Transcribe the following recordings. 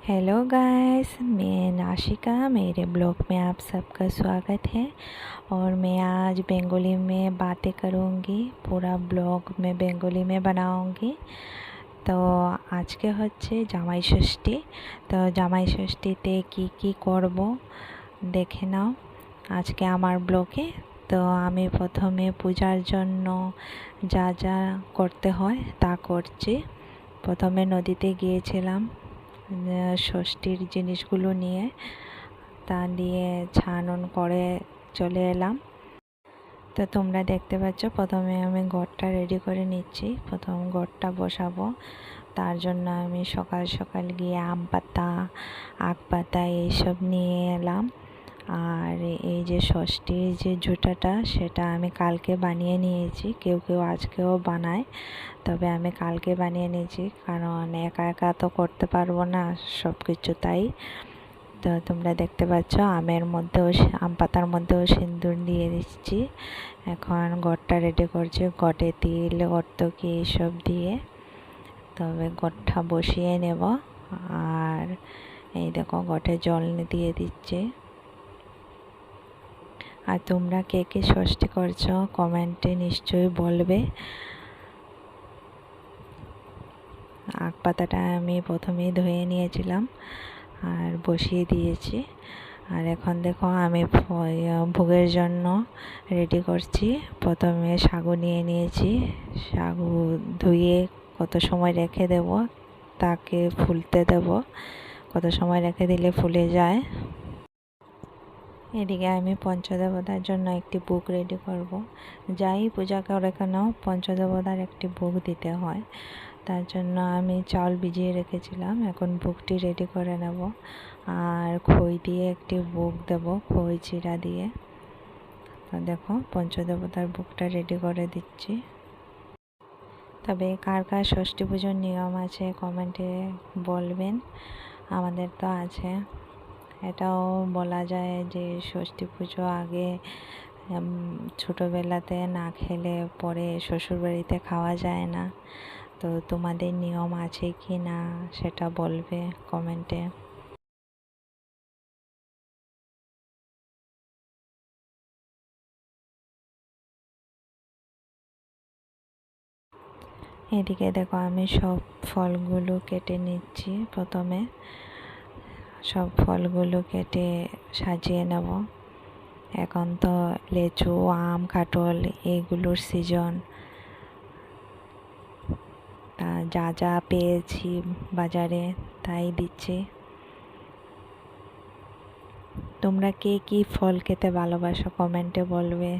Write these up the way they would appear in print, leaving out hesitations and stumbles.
Hello guys, मैं नाशिका। मेरे blog में आप सबका स्वागत है। और मैं आज बंगाली में बातें करूँगी। पूरा ब्लॉग मैं बंगाली में बनाऊँगी। तो आज के হচ্ছে জামাই ষষ্ঠী। তো জামাই ষষ্ঠীতে কি করব দেখে নাও আজকে আমার ব্লগে। তো আমি প্রথমে পূজার জন্য যা যা করতে হয় তা করছি। প্রথমে নদীতে গিয়েছিলাম ষষ্ঠীর জিনিসগুলো নিয়ে, তা দিয়ে ছানন করে চলে এলাম। তো তোমরা দেখতে পাচ্ছ প্রথমে আমি ঘরটা রেডি করে নিচ্ছি। প্রথম ঘরটা বসাবো, তার জন্য আমি সকাল সকাল গিয়ে আম পাতা আখ পাতা এইসব নিয়ে এলাম। আর এই যে ষষ্ঠীর যে জুটাটা সেটা আমি কালকে বানিয়ে নিয়েছি। কেউ কেউ আজকেও বানায়, তবে আমি কালকে বানিয়ে নিয়েছি, কারণ একা একা তো করতে পারবো না সব কিছু। তাই তো তোমরা দেখতে পাচ্ছ আম পাতার মধ্যেও সিঁদুর দিয়ে দিচ্ছি। এখন ঘরটা রেডি করছি, ঘটে তিল গর্তকি এইসব দিয়ে তবে ঘরটা বসিয়ে নেব। আর এই দেখো ঘটে জল দিয়ে দিচ্ছে। আর তোমরা কে কে ষষ্ঠী করছো কমেন্টে নিশ্চয়ই বলবে। আখ পাতাটা আমি প্রথমেই ধুয়ে নিয়েছিলাম আর বসিয়ে দিয়েছি। আর এখন দেখো আমি ভোগের জন্য রেডি করছি। প্রথমে সাগু নিয়ে নিয়েছি। সাগু ধুয়ে কত সময় রেখে দেব, তাকে ফুলতে দেব। কত সময় রেখে দিলে ফুলে যায়। এদিকে আমি পঞ্চদেবতার জন্য একটি ভোগ রেডি করব। যাই পূজা করে কেন পঞ্চদেবতার একটি ভোগ দিতে হয়, তার জন্য আমি চাউল ভিজিয়ে রেখেছিলাম। এখন ভোগটি রেডি করে নেব। আর খই দিয়ে একটি ভোগ দেব, খই চিড়া দিয়ে। তো দেখো পঞ্চদেবতার ভোগটা রেডি করে দিচ্ছি। তবে কার কার ষষ্ঠী পুজোর নিয়ম আছে কমেন্টে বলবেন। আমাদের তো আছে। এটাও বলা যায় যে ষষ্ঠী পুজো আগে ছোটোবেলাতে না খেলে পরে শ্বশুরবাড়িতে খাওয়া যায় না। তো তোমাদের নিয়ম আছে কি না সেটা বলবে কমেন্টে। এদিকে দেখো আমি সব ফলগুলো কেটে নিচ্ছি। প্রথমে সব ফলগুলো কেটে সাজিয়ে নেব। এখন তো লেচু আম কাঁঠাল এগুলোর সিজন। যা যা পেয়েছি বাজারে তাই দিচ্ছি। তোমরা কে কি ফল খেতে ভালোবাসো কমেন্টে বলবে।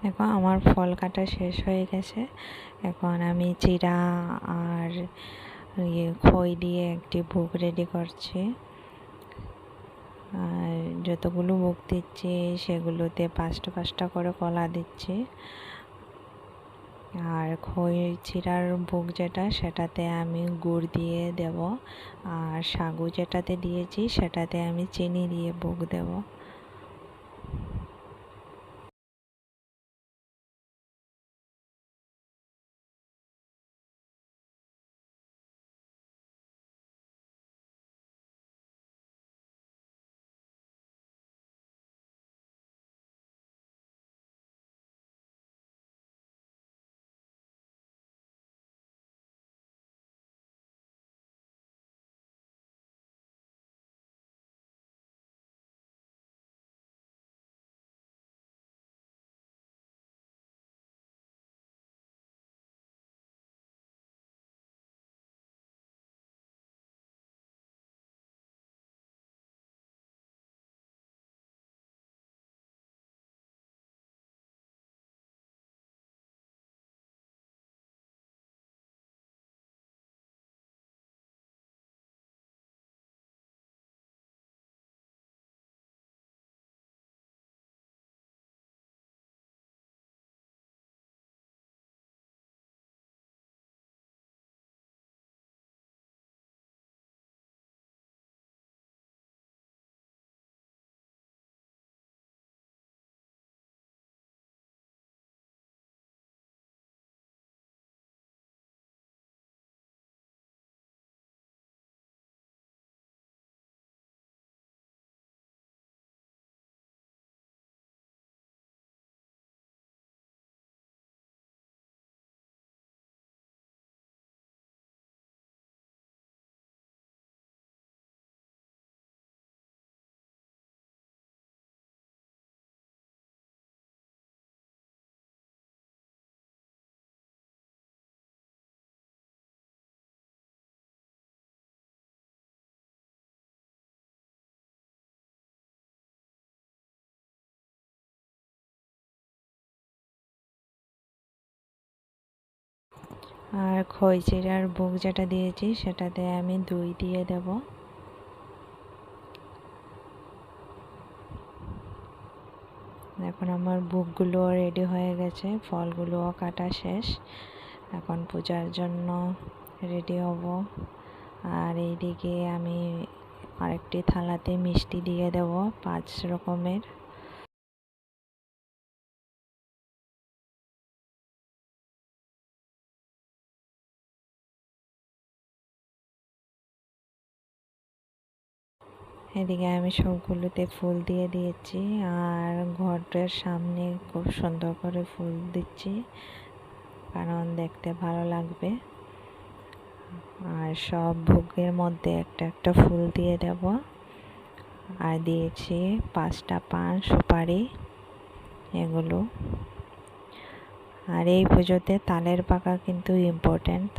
দেখো আমার ফল কাটা শেষ হয়ে গেছে। এখন আমি চিড়া আর খই দিয়ে একটি ভোগ রেডি করছি। আর যতগুলো ভোগ দিচ্ছি সেগুলোতে 5টা 5টা করে কলা দিচ্ছি। আর খই চিড়ার ভোগ যেটা সেটাতে আমি গুড় দিয়ে দেব। আর সাগু যেটাতে দিয়েছি সেটাতে আমি চিনি দিয়ে ভোগ দেব। আর খই চিড়ার ভোগ যেটা দিয়েছি সেটাতে আমি দই দিয়ে দেব। এখন আমার ভোগগুলো রেডি হয়ে গেছে, ফলগুলোও কাটা শেষ। এখন পূজার জন্য রেডি হব। আর এইদিকে আমি আরেকটি থালাতে মিষ্টি দিয়ে দেব 5 রকমের। এদিকে আমি সবগুলোতে ফুল দিয়ে দিয়েছি আর ঘরের সামনে খুব সুন্দর করে ফুল দিচ্ছি, কারণ দেখতে ভালো লাগবে। আর সব ভোগের মধ্যে একটা একটা ফুল দিয়ে দেব। আর দিয়েছি 5টা পান সুপারি এগুলো। আর এই পুজোতে তালের পাকা কিন্তু ইম্পর্টেন্ট।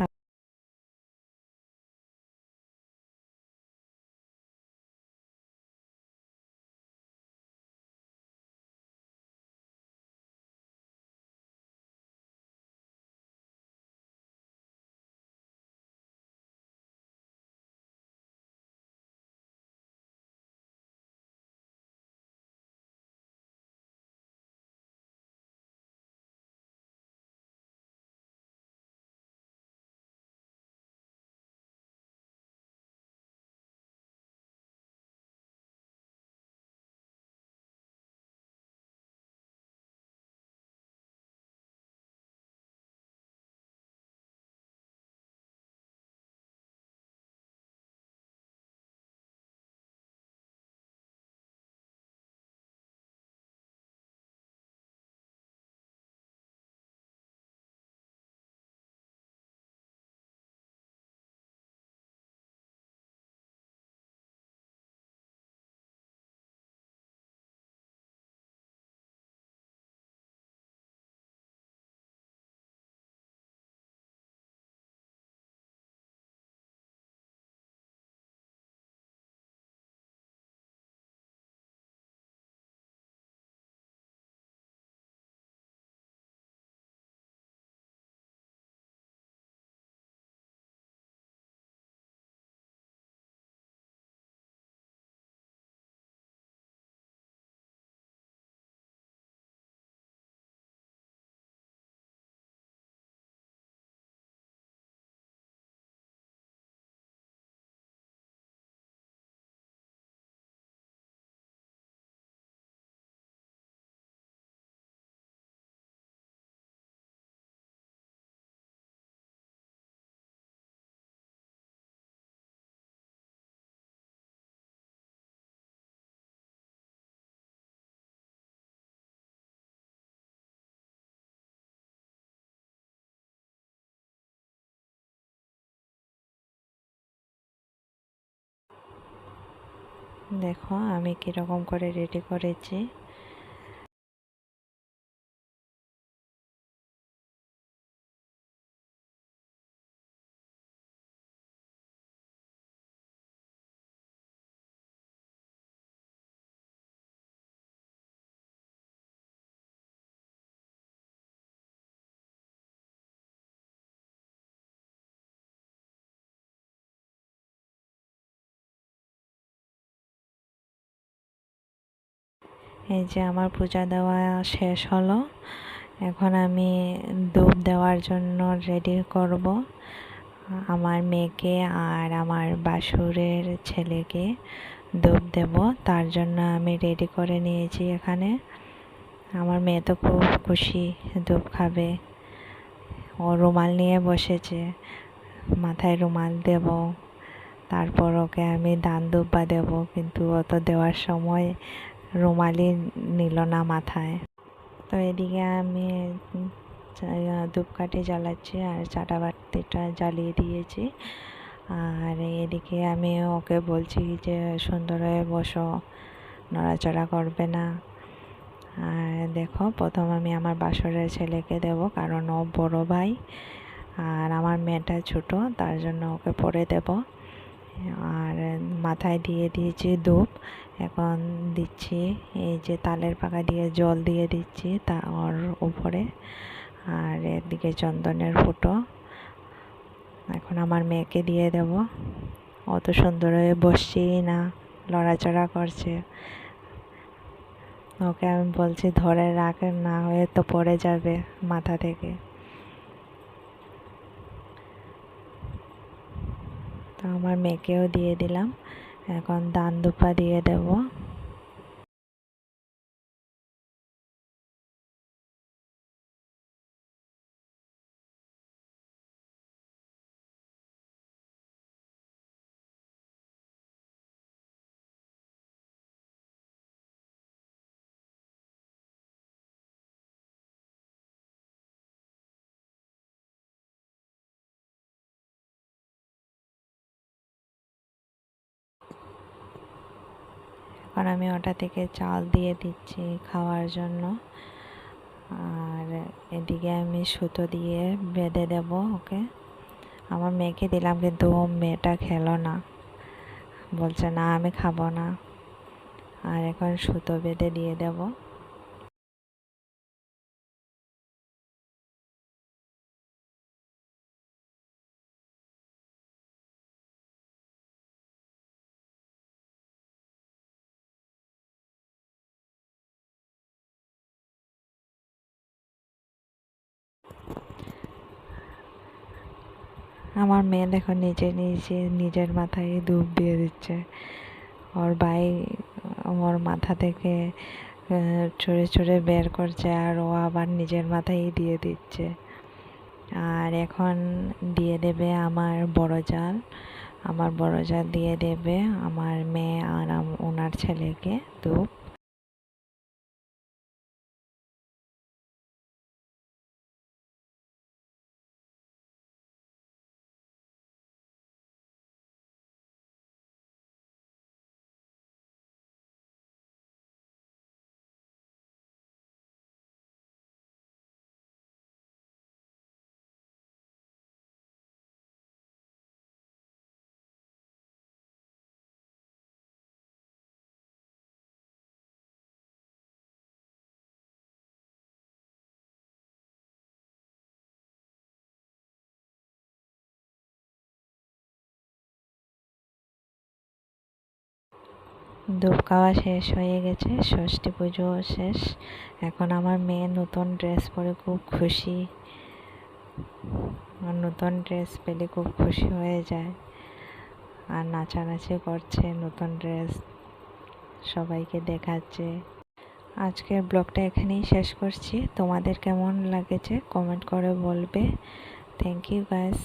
দেখো আমি কিরকম করে রেডি করেছি। এই যে আমার পূজা দেওয়া শেষ হলো। এখন আমি ধূপ দেওয়ার জন্য রেডি করব। আমার মেয়েকে আর আমার বাসুরের ছেলেকে ধূপ দেব, তার জন্য আমি রেডি করে নিয়েছি এখানে। আমার মেয়ে তো খুব খুশি, ধূপ খাবে। ও রুমাল নিয়ে বসেছে, মাথায় রুমাল দেব। তারপর ওকে আমি দান দুব্বা দেব, কিন্তু ও তো দেওয়ার সময় রুমালই নিল না মাথায়। তো এদিকে আমি ধূপকাঠি জ্বালাচ্ছি আর চাটা বাতিটা জ্বালিয়ে দিয়েছি। আর এদিকে আমি ওকে বলছি যে সুন্দর হয়ে বসো, নড়াচড়া করবে না। আর দেখো প্রথম আমি আমার বাসরের ছেলেকে দেব, কারণ ও বড় ভাই আর আমার মেয়েটা ছোট, তার জন্য ওকে পরে দেব। আর মাথায় দিয়ে দিয়েছি ধূপ। এখন দিচ্ছি এই যে তালের পাকা দিয়ে জল দিয়ে দিচ্ছি ওর উপরে। আর এদিকে চন্দনের ফুটো এখন আমার মেয়েকে দিয়ে দেব। অত সুন্দর হয়ে বসছেই না, লড়াচড়া করছে। ওকে আমি বলছি ধরে রাখ, না হয়ে তো পড়ে যাবে মাথা থেকে। তো আমার মেয়েকেও দিয়ে দিলাম। এখন দান দুপা দিয়ে দেব। এখন আমি ওটা থেকে চাল দিয়ে দিচ্ছি খাওয়ার জন্য। আর এদিকে আমি সুতো দিয়ে বেঁধে দেব ওকে। আমার মেয়েকে দিলাম, কিন্তু ও মেয়েটা খেলো না, বলছে না আমি খাবো না। আর এখন সুতো বেঁধে দিয়ে দেব। আমার মেয়ে দেখো নিজের মাথায় ধূপ দিয়ে দিচ্ছে। ওর ভাই ওর মাথা থেকে ছুঁড়ে ছুঁড়ে বের করছে, আর ও আবার নিজের মাথায় দিয়ে দিচ্ছে। আর এখন দিয়ে দেবে আমার বড় জাল। আমার বড় জাল দিয়ে দেবে আমার মেয়ে আর ওনার ছেলেকে ধূপ। ধূপ খাওয়া শেষ হয়ে গেছে, ষষ্ঠী পুজো শেষ। এখন আমার মেয়ে নতুন ড্রেস পরে খুব খুশি। আর নতুন ড্রেস পেলে খুব খুশি হয়ে যায়, আর নাচানাচি করছে, নতুন ড্রেস সবাইকে দেখাচ্ছে। আজকের ব্লগটা এখানেই শেষ করছি। তোমাদের কেমন লাগেছে কমেন্ট করে বলবে। Thank you guys.